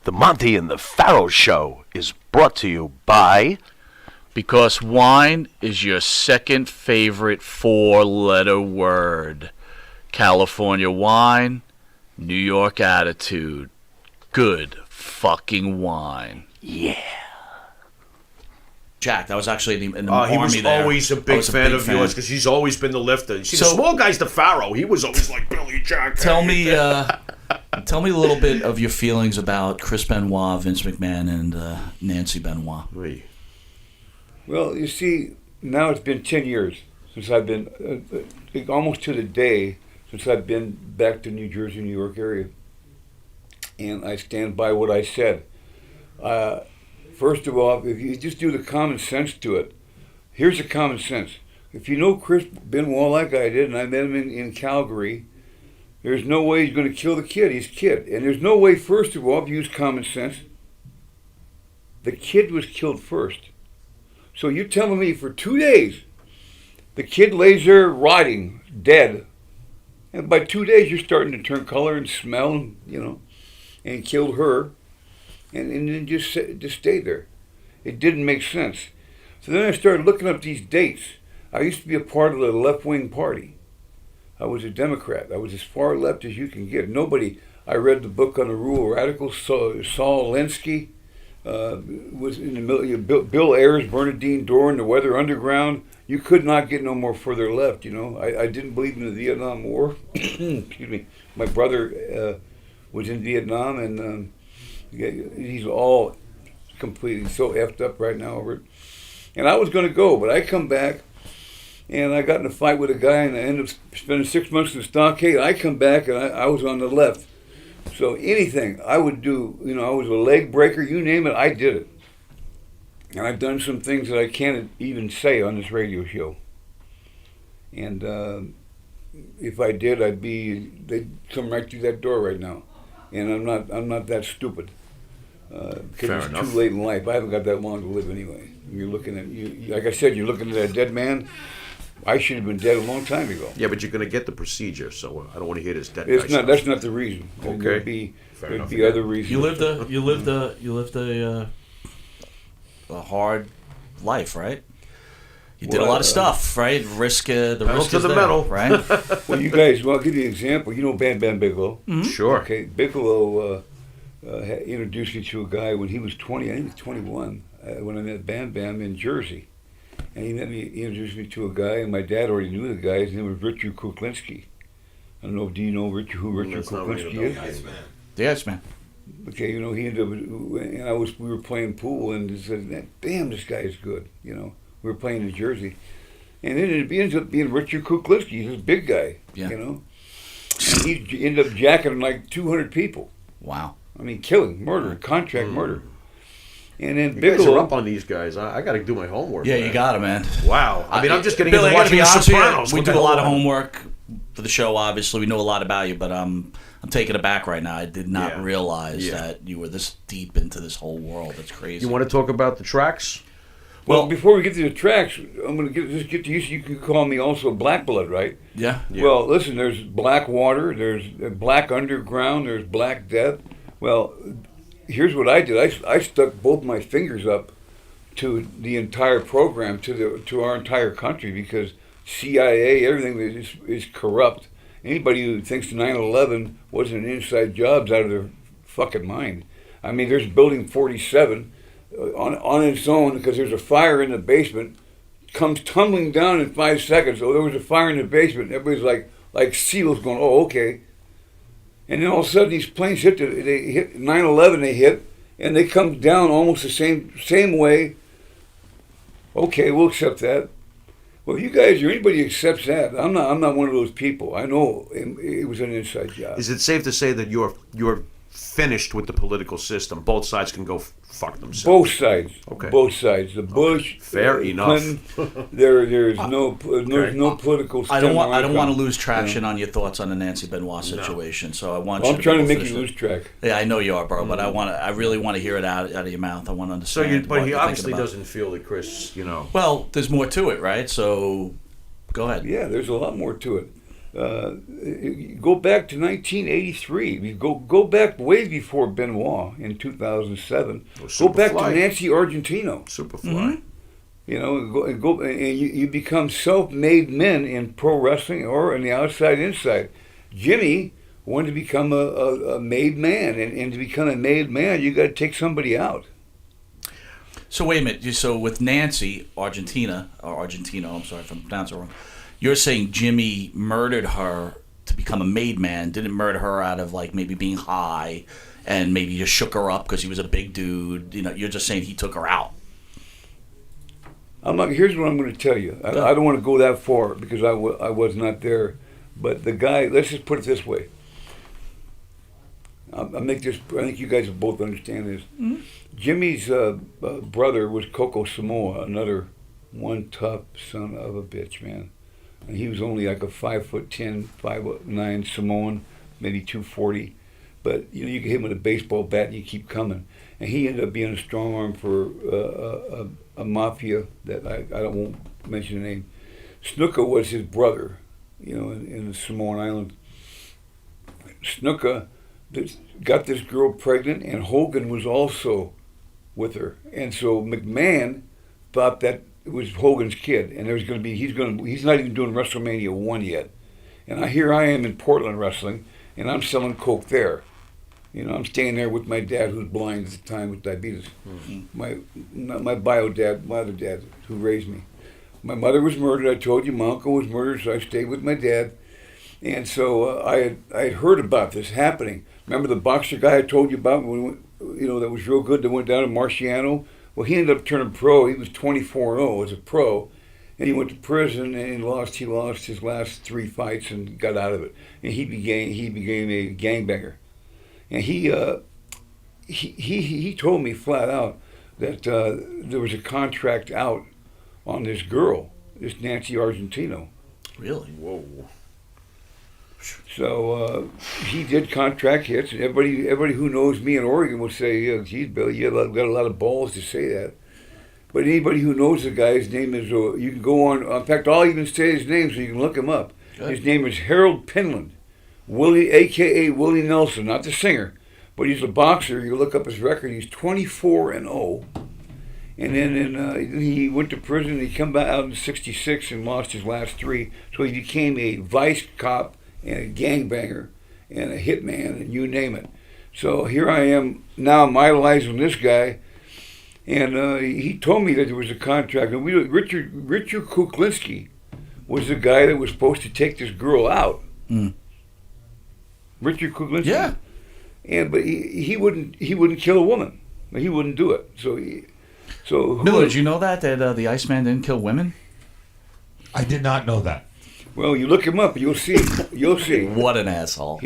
The Monty and the Pharaoh Show is brought to you by... Because wine is your second favorite four-letter word. California wine, New York attitude. Good fucking wine. Yeah. Jack, that was actually in the army he was there. always a big fan of yours because he's always been the lifter. See, the small guy's the Pharaoh. He was always like Billy Jack. Tell me a little bit of your feelings about Chris Benoit, Vince McMahon, and Nancy Benoit. Oui. Well, you see, now it's been 10 years since I've been, almost to the day, since I've been back to New Jersey, New York area. And I stand by what I said. First of all, if you just do the common sense to it, here's the common sense. If you know Chris Benoit like I did, and I met him in Calgary, there's no way he's going to kill the kid. He's a kid. And there's no way, first of all, if you use common sense, the kid was killed first. So you're telling me for 2 days, the kid lays there rotting, dead. And by 2 days, you're starting to turn color and smell, and he killed her. And then just stay there. It didn't make sense. So then I started looking up these dates. I used to be a part of the left-wing party. I was a Democrat. I was as far left as you can get. I read the book on the rural radicals, Saul Alinsky. Was in the middle. Bill Ayers, Bernadine Doran, the Weather Underground. You could not get no more further left. I didn't believe in the Vietnam War. Excuse me. My brother was in Vietnam, and he's all completely so effed up right now over it. And I was going to go, but I come back, and I got in a fight with a guy, and I ended up spending 6 months in the stockade. I come back, and I was on the left. So anything I would do, I was a leg breaker, you name it, I did it. And I've done some things that I can't even say on this radio show. And if I did, they'd come right through that door right now. And I'm not that stupid. Because it's too late in life. I haven't got that long to live anyway. You're looking at, like I said, you're looking at a dead man. I should have been dead a long time ago. Yeah, but you're going to get the procedure, so I don't want to hear this dead guy stuff. That's not the reason. Okay. There'd be other reasons. You lived a hard life, right? You did a lot of stuff, right? The risk is there, metal, right? Well, you guys, I'll give you an example. You know Bam Bam Bigelow? Mm-hmm. Sure. Okay, Bigelow introduced me to a guy when he was 20, I think he was 21, when I met Bam Bam in Jersey. And he introduced me to a guy, and my dad already knew the guy. His name was Richard Kuklinski. I don't know, do you know who Richard Kuklinski is? Yes, man. Okay, he ended up, and we were playing pool, and he said, damn, this guy is good, We were playing in Jersey. And then it ends up being Richard Kuklinski. He's this big guy, And he ended up jacking like 200 people. Wow. I mean, killing, murder, contract murder. And then you Bigelow. guys are up on these guys. I got to do my homework. Yeah, man. you got it, man. Wow. I mean, I'm just getting Billy, into watching The Sopranos. We do a lot of homework for the show, obviously. We know a lot about you, but I'm taken aback right now. I did not realize that you were this deep into this whole world. That's crazy. You want to talk about the tracks? Well, before we get to the tracks, I'm going to get to you. You can call me also Black Blood, right? Yeah. Well, listen, there's Black Water, there's Black Underground, there's Black Death. Well, here's what I did. I stuck both my fingers up to the entire program, to our entire country, because CIA, everything is corrupt. Anybody who thinks 9/11 wasn't an inside job's out of their fucking mind. I mean, there's Building 47 on its own because there's a fire in the basement, comes tumbling down in 5 seconds. Oh, there was a fire in the basement. Everybody's like seals going, oh, okay. And then all of a sudden these planes hit 9/11 they hit, and they come down almost the same way. Okay, we'll accept that. Well, if you guys or anybody accepts that, I'm not one of those people. I know it was an inside job. Is it safe to say that you're finished with the political system? Both sides can go fuck themselves. Both sides. Okay. Both sides. The Bush, fair enough. Clinton, there's no political. I don't want to lose traction on your thoughts on the Nancy Benoit situation. So I want. I'm trying to make you lose track. Yeah, I know you are, bro. But I really want to hear it out of your mouth. I want to understand. But he obviously doesn't feel that Chris, Well, there's more to it, right? So, go ahead. Yeah, there's a lot more to it. Go back to 1983. We go back way before Benoit in 2007. Go back to Nancy Argentino. Superfly. Mm-hmm. You know, and you become self-made men in pro wrestling or in the outside inside. Jimmy wanted to become a made man, and to become a made man, you got to take somebody out. So wait a minute. So with Nancy Argentina or Argentino, I'm sorry if I'm pronouncing it wrong. You're saying Jimmy murdered her to become a made man, didn't murder her out of like maybe being high, and maybe just shook her up because he was a big dude. You know, you're just saying he took her out. Here's what I'm going to tell you. I don't want to go that far because I was not there. But the guy, let's just put it this way. I'll make this, I think you guys will both understand this. Mm-hmm. Jimmy's brother was Coco Samoa, another one tough son of a bitch, man. And he was only like a 5'10", 5'9" Samoan, maybe 240. But you know, you could hit him with a baseball bat and you keep coming. And he ended up being a strong arm for a mafia that I won't mention the name. Snuka was his brother, you know, in the Samoan Islands. Snuka got this girl pregnant, and Hogan was also with her. And so McMahon thought that it was Hogan's kid, and he's not even doing WrestleMania 1 yet. And here I am in Portland wrestling, and I'm selling coke there. You know, I'm staying there with my dad, who's blind at the time with diabetes. Mm-hmm. My bio dad, my other dad, who raised me. My mother was murdered. I told you, my uncle was murdered, so I stayed with my dad. And so I had heard about this happening. Remember the boxer guy I told you about, that was real good, that went down to Marciano? Well, he ended up turning pro. He was 24-0 as a pro. And he went to prison, and he lost his last 3 fights and got out of it. And he became a gangbanger. And he told me flat out that there was a contract out on this girl, this Nancy Argentino. Really? Whoa. So he did contract hits. Everybody who knows me in Oregon will say, yeah, geez, Billy, you got a lot of balls to say that. But anybody who knows the guy, his name is, you can go on, in fact, I'll even say his name so you can look him up. Good. His name is Harold Pinland, a.k.a. Willie Nelson, not the singer, but he's a boxer. You look up his record, he's 24-0. And then he went to prison, he come back out in 66 and lost his last 3. So he became a vice cop and a gangbanger and a hitman and you name it. So here I am now, my lies on this guy. And he told me that there was a contract. And Richard Kuklinski was the guy that was supposed to take this girl out. Mm. Richard Kuklinski. Yeah. But he wouldn't kill a woman. He wouldn't do it. So Bill, did you know that the Iceman didn't kill women? I did not know that. Well, you look him up, you'll see. You'll see. What an asshole.